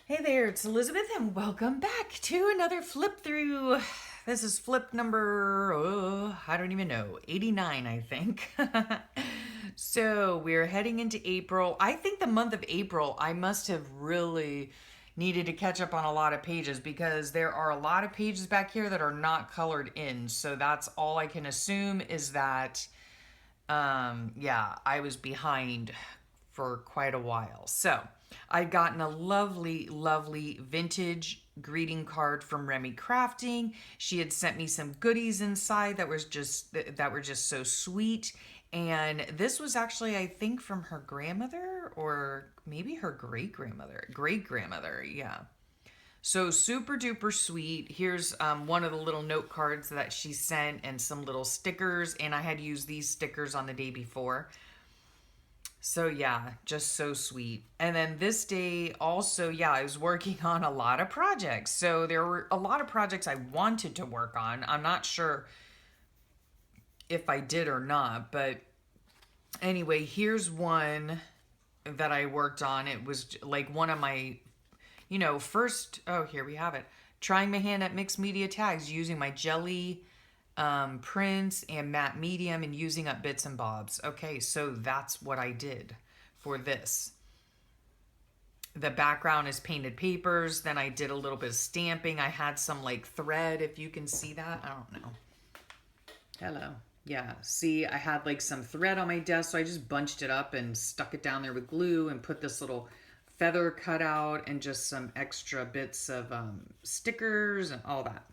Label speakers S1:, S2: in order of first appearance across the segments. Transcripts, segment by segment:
S1: Hey there, it's Elizabeth, and welcome back to another flip through. This is flip number, I don't even know, 89, I think. So we're heading into April. I think the month of April, I must have really needed to catch up on a lot of pages because there are a lot of pages back here that are not colored in. So that's all I can assume is that, yeah, I was behind for quite a while. So I'd gotten a lovely, lovely vintage greeting card from Remy Crafting. She had sent me some goodies inside that were just so sweet. And this was actually, I think, from her grandmother or maybe her great grandmother. Yeah. So super duper sweet. Here's one of the little note cards that she sent and some little stickers. And I had used these stickers on the day before. So yeah, just so sweet. And then this day also, yeah, I was working on a lot of projects. So there were a lot of projects I wanted to work on. I'm not sure if I did or not, but anyway, here's one that I worked on. It was like one of my, first, oh, here we have it. Trying my hand at mixed media tags using my jelly prints and matte medium and using up bits and bobs. Okay, so that's what I did for this. The background is painted papers. Then I did a little bit of stamping. I had some like thread, if you can see that. I don't know. Hello. Yeah, see, I had like some thread on my desk, so I just bunched it up and stuck it down there with glue and put this little feather cutout and just some extra bits of stickers and all that.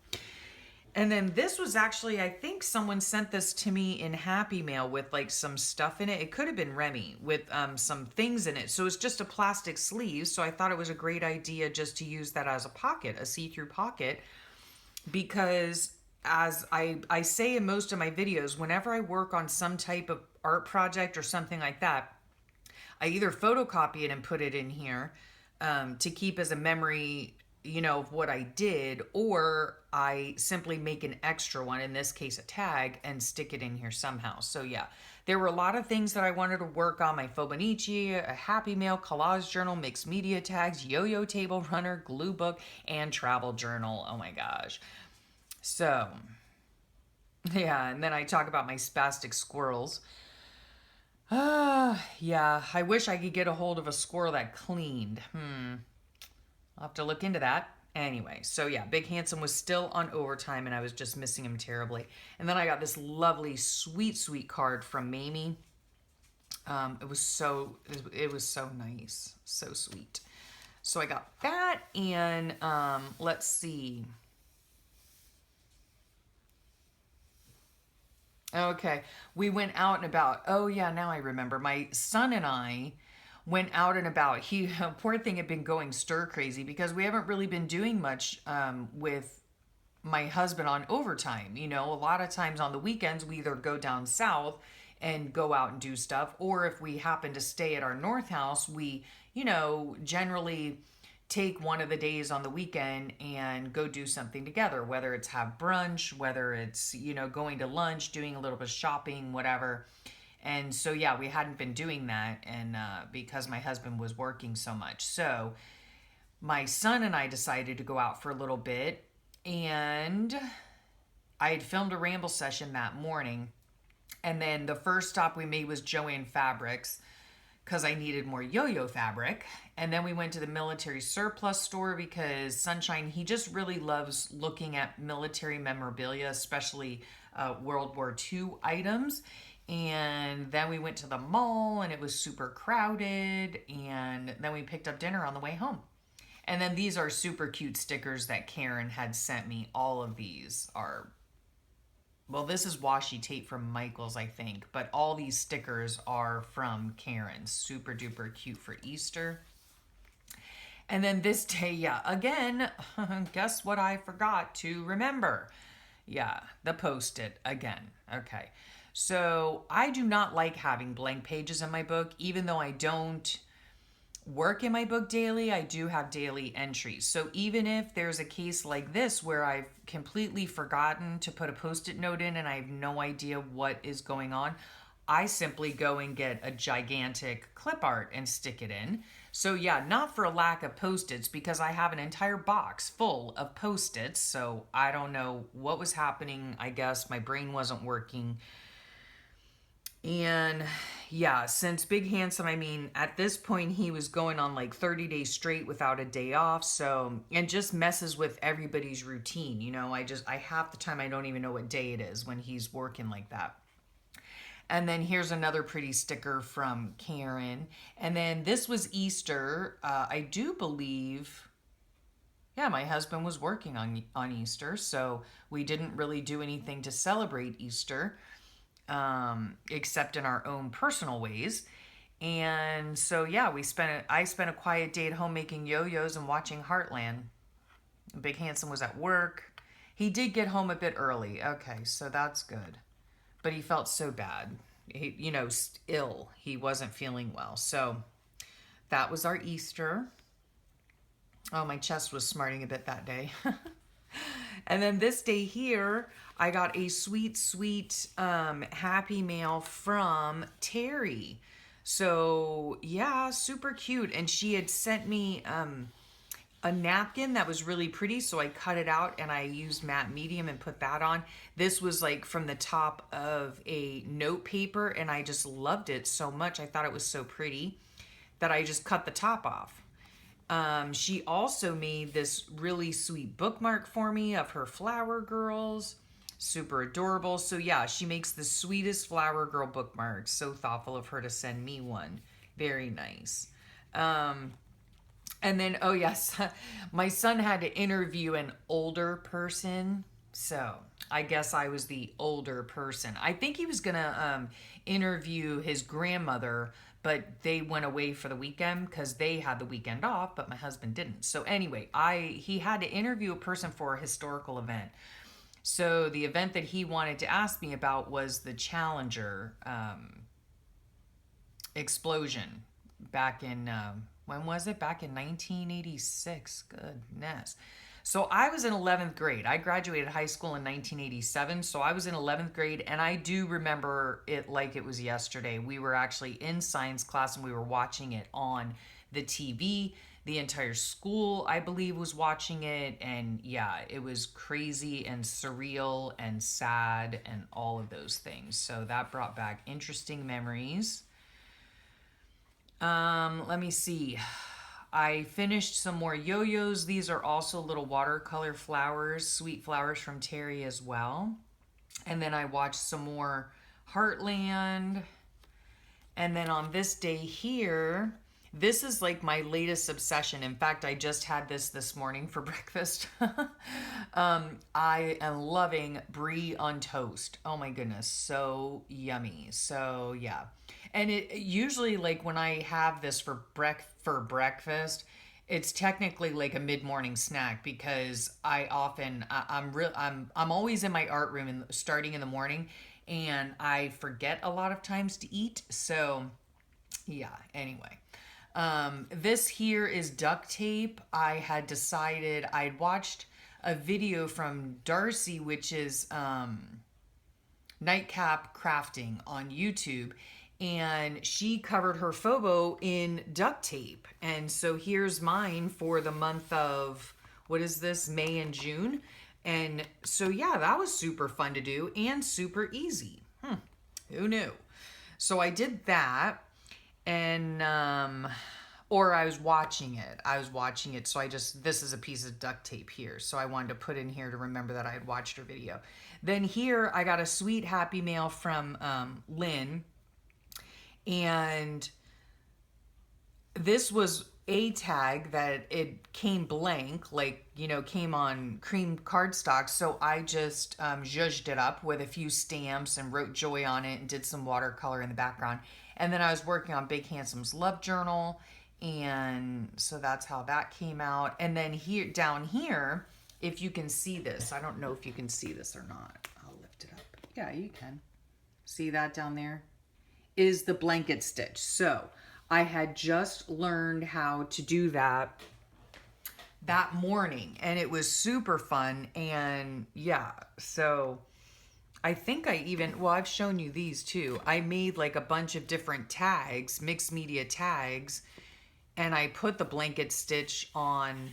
S1: And then this was actually, I think someone sent this to me in Happy Mail with like some stuff in it. It could have been Remy with some things in it. So it's just a plastic sleeve. So I thought it was a great idea just to use that as a pocket, a see-through pocket, because as I say in most of my videos, whenever I work on some type of art project or something like that, I either photocopy it and put it in here to keep as a memory, of what I did, or I simply make an extra one, in this case a tag, and stick it in here somehow. So yeah, there were a lot of things that I wanted to work on: my Fibonacci, a Happy Mail, collage journal, mixed media tags, yo-yo table runner, glue book, and travel journal. Oh my gosh. So yeah, and then I talk about my spastic squirrels. Yeah, I wish I could get a hold of a squirrel that cleaned. I'll have to look into that. Anyway, so yeah, Big Handsome was still on overtime and I was just missing him terribly. And then I got this lovely, sweet, sweet card from Mamie. It was so nice, so sweet. So I got that, and let's see. Okay, we went out and about. Oh yeah, now I remember. My son and I went out and about. He, poor thing, had been going stir crazy because we haven't really been doing much with my husband on overtime. A lot of times on the weekends we either go down south and go out and do stuff, or if we happen to stay at our north house, we, generally take one of the days on the weekend and go do something together, whether it's have brunch, whether it's, going to lunch, doing a little bit of shopping, whatever. And so, yeah, we hadn't been doing that, and because my husband was working so much. So my son and I decided to go out for a little bit, and I had filmed a ramble session that morning. And then the first stop we made was Joann Fabrics because I needed more yo-yo fabric. And then we went to the military surplus store because Sunshine, he just really loves looking at military memorabilia, especially World War II items. And then we went to the mall and it was super crowded. And then we picked up dinner on the way home. And then these are super cute stickers that Karen had sent me. All of these are, well, this is washi tape from Michaels, I think, but all these stickers are from Karen. Super duper cute for Easter. And then this day, yeah, again, guess what I forgot to remember? Yeah, the Post-it again. Okay. So I do not like having blank pages in my book, even though I don't work in my book daily. I do have daily entries. So even if there's a case like this where I've completely forgotten to put a Post-it note in and I have no idea what is going on, I simply go and get a gigantic clip art and stick it in. So yeah, not for a lack of Post-its, because I have an entire box full of Post-its. So I don't know what was happening. I guess my brain wasn't working. And yeah, since Big Handsome, I mean, at this point, he was going on like 30 days straight without a day off. So, and just messes with everybody's routine. You know, I half the time I don't even know what day it is when he's working like that. And then here's another pretty sticker from Karen. And then this was Easter. I do believe, yeah, my husband was working on Easter. So we didn't really do anything to celebrate Easter, except in our own personal ways. And so yeah, I spent a quiet day at home making yo-yos and watching Heartland. Big Handsome was at work. He did get home a bit early. Okay, so that's good. But he felt so bad. He, ill. He wasn't feeling well. So that was our Easter. Oh, my chest was smarting a bit that day. And then this day here, I got a sweet, sweet happy mail from Terry. So yeah, super cute. And she had sent me a napkin that was really pretty, so I cut it out and I used matte medium and put that on. This was like from the top of a note paper, and I just loved it so much. I thought it was so pretty that I just cut the top off. She also made this really sweet bookmark for me of her flower girls. Super adorable. So yeah, she makes the sweetest flower girl bookmarks. So thoughtful of her to send me one. Very nice. And then, oh yes, my son had to interview an older person. So I guess I was the older person. I think he was going to interview his grandmother, but they went away for the weekend because they had the weekend off, but my husband didn't. So anyway, he had to interview a person for a historical event. So the event that he wanted to ask me about was the Challenger explosion back in, when was it? Back in 1986. Goodness. So I was in 11th grade. I graduated high school in 1987. So I was in 11th grade, and I do remember it like it was yesterday. We were actually in science class and we were watching it on the TV. The entire school, I believe, was watching it. And yeah, it was crazy and surreal and sad and all of those things. So that brought back interesting memories. Let me see. I finished some more yo-yos. These are also little watercolor flowers, sweet flowers from Terry as well. And then I watched some more Heartland. And then on this day here, this is like my latest obsession. In fact, I just had this morning for breakfast. I am loving brie on toast. Oh my goodness, so yummy. So yeah. And it usually, like when I have this for breakfast, it's technically like a mid-morning snack because I'm always in my art room and starting in the morning, and I forget a lot of times to eat. So yeah, anyway. This here is duct tape. I had decided I'd watched a video from Darcy, which is Nightcap Crafting on YouTube, and she covered her photo in duct tape. And so here's mine for the month of, what is this, May and June. And so yeah, that was super fun to do and super easy. Who knew? So I did that. And or I was watching it, so this is a piece of duct tape here, so I wanted to put in here to remember that I had watched her video. Then here I got a sweet happy mail from Lynn, and this was a tag that it came blank, like, came on cream cardstock. So I just zhuzhed it up with a few stamps and wrote joy on it and did some watercolor in the background. And then I was working on Big Handsome's love journal. And so that's how that came out. And then here, down here, if you can see this, I don't know if you can see this or not. I'll lift it up. Yeah, you can. See that down there? Is the blanket stitch. So I had just learned how to do that morning, and it was super fun. And yeah, so I think I even, well, I've shown you these too. I made like a bunch of different tags, mixed media tags, and I put the blanket stitch on,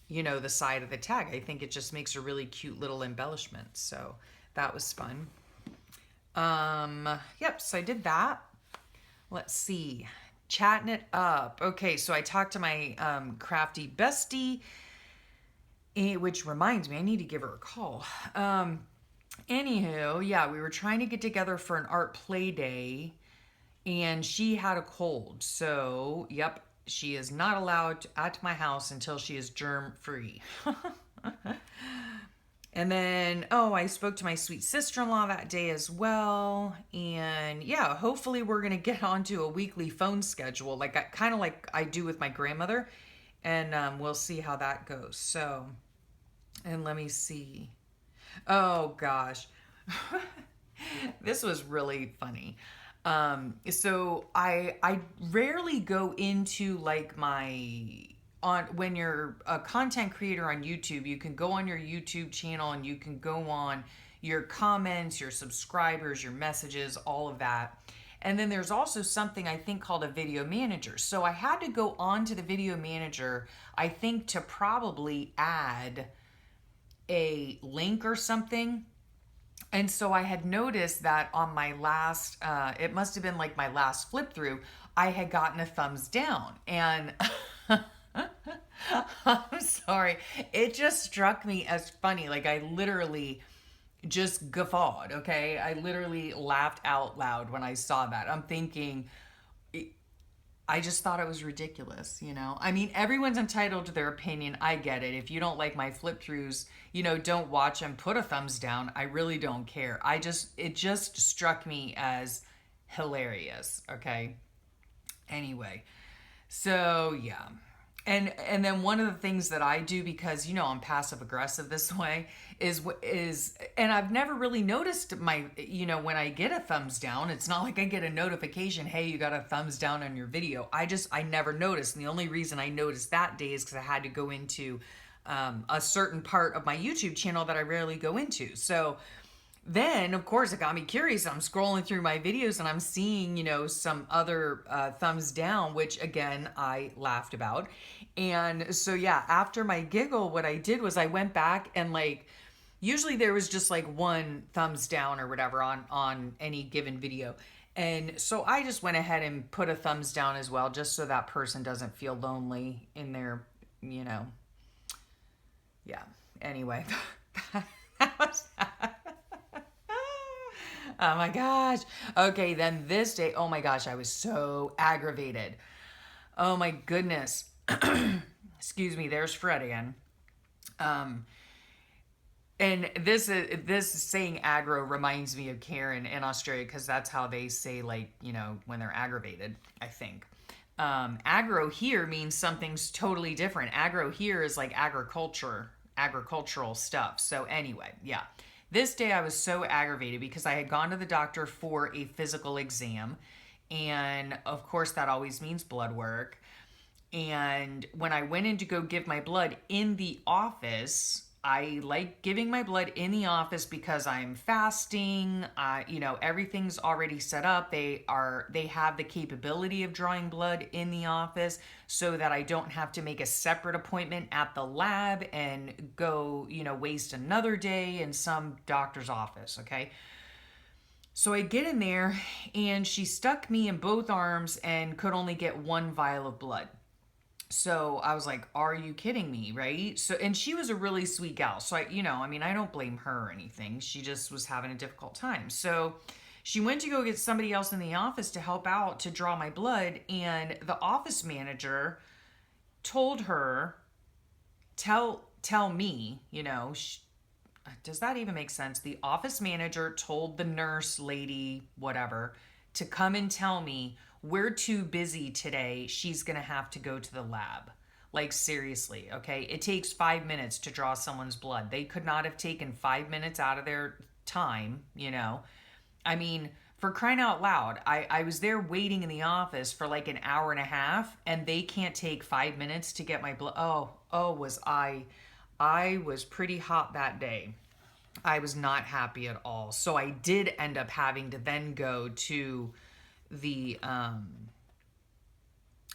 S1: the side of the tag. I think it just makes a really cute little embellishment. So that was fun. Yep, so I did that. Let's see. Chatting it up. Okay, so I talked to my crafty bestie, which reminds me, I need to give her a call. Anywho, yeah, we were trying to get together for an art play day, and she had a cold. So, yep, she is not allowed at my house until she is germ free. And then, I spoke to my sweet sister-in-law that day as well. And yeah, hopefully we're going to get onto a weekly phone schedule, kind of like I do with my grandmother. And we'll see how that goes. So, and let me see. Oh gosh. This was really funny. So I rarely go into like my on when you're a content creator on YouTube, you can go on your YouTube channel and you can go on your comments, your subscribers, your messages, all of that. And then there's also something I think called a video manager. So I had to go on to the video manager, I think, to probably add a link or something. And so I had noticed that on my last, it must have been like my last flip through, I had gotten a thumbs down. And I'm sorry, it just struck me as funny. Like I literally just guffawed, okay? I literally laughed out loud when I saw that. I'm thinking, I just thought it was ridiculous. I mean, everyone's entitled to their opinion. I get it. If you don't like my flip throughs, don't watch them, put a thumbs down. I really don't care. It just struck me as hilarious, okay? Anyway, so yeah. And then one of the things that I do, because I'm passive aggressive this way, is and I've never really noticed my when I get a thumbs down, it's not like I get a notification, hey, you got a thumbs down on your video. I never noticed, and the only reason I noticed that day is because I had to go into a certain part of my YouTube channel that I rarely go into. So then, of course, it got me curious. I'm scrolling through my videos and I'm seeing, some other thumbs down, which again, I laughed about. And so, yeah, after my giggle, what I did was I went back and usually there was just like one thumbs down or whatever on any given video. And so I just went ahead and put a thumbs down as well, just so that person doesn't feel lonely in their, yeah. Anyway, that was that. Oh my gosh. Okay, then this day, oh my gosh, I was so aggravated. Oh my goodness. Excuse me, there's Fred again. And this saying aggro reminds me of Karen in Australia, because that's how they say when they're aggravated, I think. Aggro here means something's totally different. Aggro here is like agricultural stuff. So anyway, yeah. This day I was so aggravated because I had gone to the doctor for a physical exam. And of course that always means blood work. And when I went in to go give my blood in the office, I like giving my blood in the office because I'm fasting. Everything's already set up. They have the capability of drawing blood in the office so that I don't have to make a separate appointment at the lab and go, waste another day in some doctor's office, okay? So I get in there and she stuck me in both arms and could only get one vial of blood. So I was like, are you kidding me? Right? So, and she was a really sweet gal. So I don't blame her or anything. She just was having a difficult time. So she went to go get somebody else in the office to help out to draw my blood. And the office manager told her, tell me, does that even make sense? The office manager told the nurse lady, whatever, to come and tell me, we're too busy today. She's going to have to go to the lab. Like, seriously, okay? It takes 5 minutes to draw someone's blood. They could not have taken 5 minutes out of their time, I mean, for crying out loud, I was there waiting in the office for like an hour and a half, and they can't take 5 minutes to get my blood. I was pretty hot that day. I was not happy at all. So I did end up having to then go to the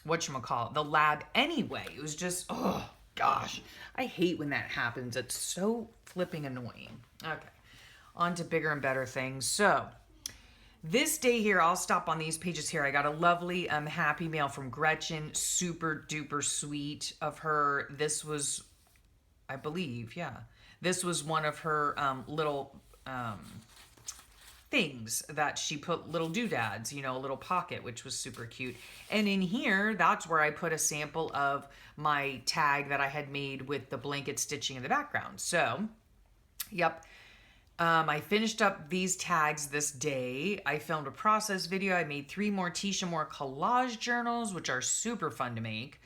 S1: whatchamacallit, the lab anyway. It was just, oh gosh, I hate when that happens. It's so flipping annoying. Okay, on to bigger and better things. So this day here, I'll stop on these pages here. I got a lovely happy mail from Gretchen, super duper sweet of her. This was, I believe, yeah, this was one of her little things that she put, little doodads, you know, a little pocket, which was super cute. And in here, that's where I put a sample of my tag that I had made with the blanket stitching in the background. So, yep. I finished up these tags this day. I filmed a process video. I made 3 more Tisha Moore collage journals, which are super fun to make.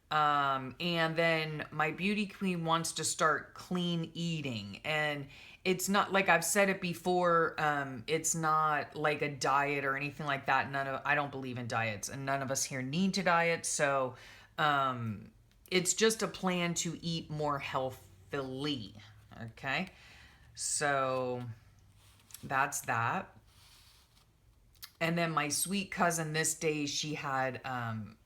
S1: And then my beauty queen wants to start clean eating. And it's not like I've said it before. It's not like a diet or anything like that. I don't believe in diets, and none of us here need to diet. So, it's just a plan to eat more healthily. Okay. So that's that. And then my sweet cousin this day, she had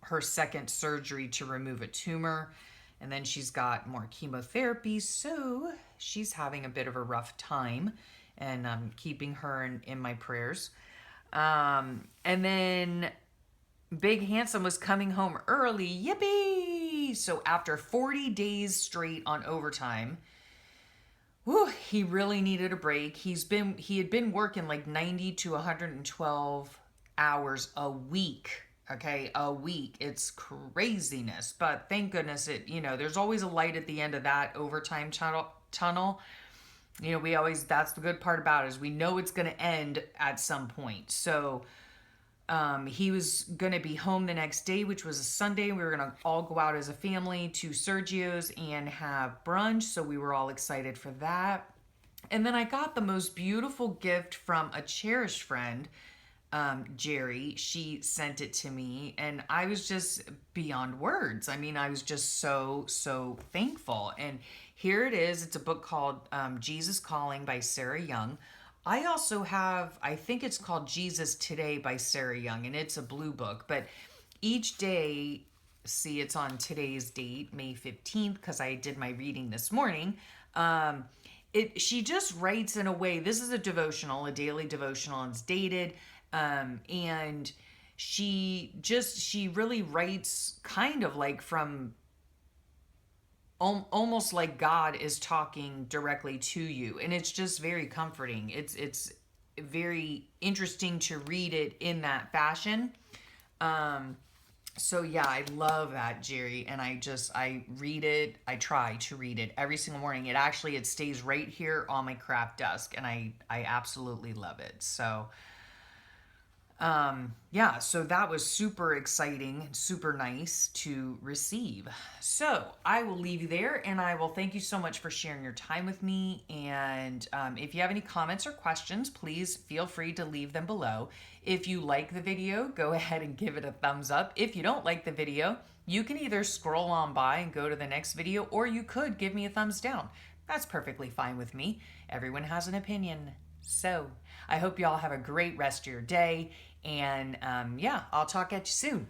S1: her second surgery to remove a tumor. And then she's got more chemotherapy. So she's having a bit of a rough time. And I'm keeping her in my prayers. And then Big Handsome was coming home early. Yippee! So after 40 days straight on overtime, whew, he really needed a break. He had been working like 90 to 112 hours a week. Okay, a week. It's craziness. But thank goodness there's always a light at the end of that overtime tunnel. You know, that's the good part about it, is we know it's going to end at some point. So he was going to be home the next day, which was a Sunday. We were going to all go out as a family to Sergio's and have brunch. So we were all excited for that. And then I got the most beautiful gift from a cherished friend, Jerry. She sent it to me and I was just beyond words. I mean, I was just so, so thankful. And here it is. It's a book called Jesus Calling by Sarah Young. I also have, I think it's called Jesus Today by Sarah Young, and it's a blue book. But each day, see, it's on today's date, May 15th, because I did my reading this morning. She just writes in a way, this is a devotional, a daily devotional, and it's dated. And she really writes kind of like from almost like God is talking directly to you, and it's just very comforting. It's very interesting to read it in that fashion. So yeah, I love that, Jerry, and I read it. I try to read it every single morning. It stays right here on my craft desk, and I absolutely love it. So yeah, so that was super exciting, super nice to receive. So I will leave you there, and I will thank you so much for sharing your time with me. And if you have any comments or questions, please feel free to leave them below. If you like the video, go ahead and give it a thumbs up. If you don't like the video, you can either scroll on by and go to the next video, or you could give me a thumbs down. That's perfectly fine with me. Everyone has an opinion. So I hope you all have a great rest of your day. And yeah, I'll talk at you soon.